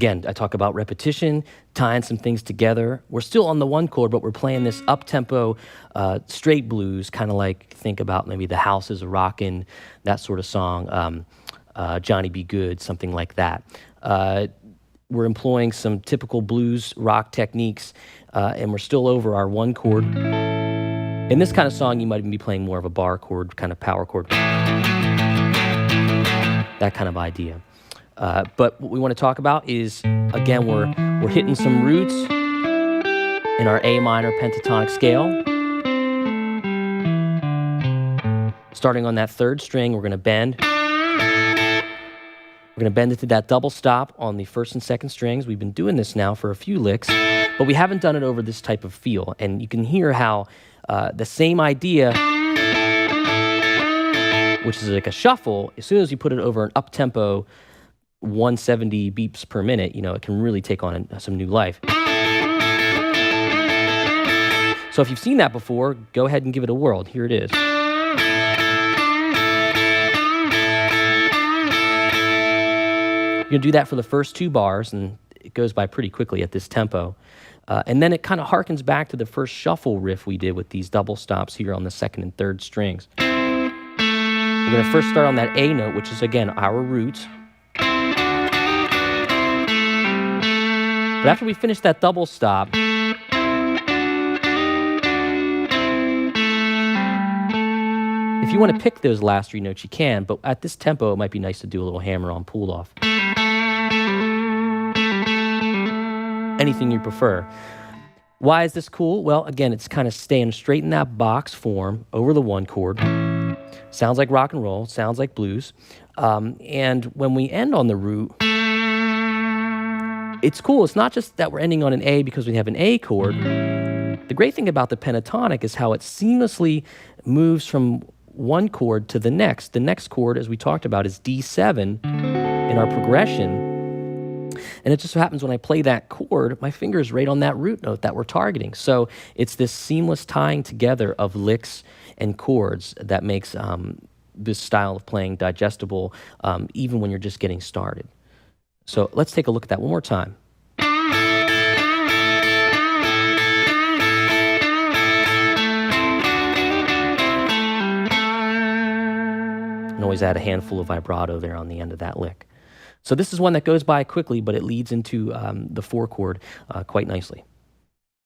Again, I talk about repetition, tying some things together. We're still on the one chord, but we're playing this up-tempo straight blues, kind of like think about maybe The House is a-Rockin', that sort of song, Johnny B. Good, something like that. We're employing some typical blues rock techniques, and we're still over our one chord. In this kind of song, you might even be playing more of a bar chord, kind of power chord, that kind of idea. But what we want to talk about is, again, we're hitting some roots in our A minor pentatonic scale. Starting on that third string, we're going to bend. We're going to bend it to that double stop on the first and second strings. We've been doing this now for a few licks, but we haven't done it over this type of feel. And you can hear how the same idea, which is like a shuffle, as soon as you put it over an up-tempo 170 beats per minute, it can really take on some new life. So if you've seen that before, go ahead and give it a whirl. Here it is. You're going to do that for the first 2 bars, and it goes by pretty quickly at this tempo. And then it kind of harkens back to the first shuffle riff we did with these double stops here on the second and third strings. We're going to first start on that A note, which is, again, our root. But after we finish that double stop, if you want to pick those last 3 notes, you can, but at this tempo, it might be nice to do a little hammer-on pull-off. Anything you prefer. Why is this cool? Well, again, it's kind of staying straight in that box form over the one chord. Sounds like rock and roll, sounds like blues. And when we end on the root, it's cool. It's not just that we're ending on an A because we have an A chord. The great thing about the pentatonic is how it seamlessly moves from one chord to the next. The next chord, as we talked about, is D7 in our progression. And it just so happens when I play that chord, my finger is right on that root note that we're targeting. So it's this seamless tying together of licks and chords that makes this style of playing digestible, even when you're just getting started. So let's take a look at that one more time. And always add a handful of vibrato there on the end of that lick. So this is one that goes by quickly, but it leads into the 4 chord quite nicely.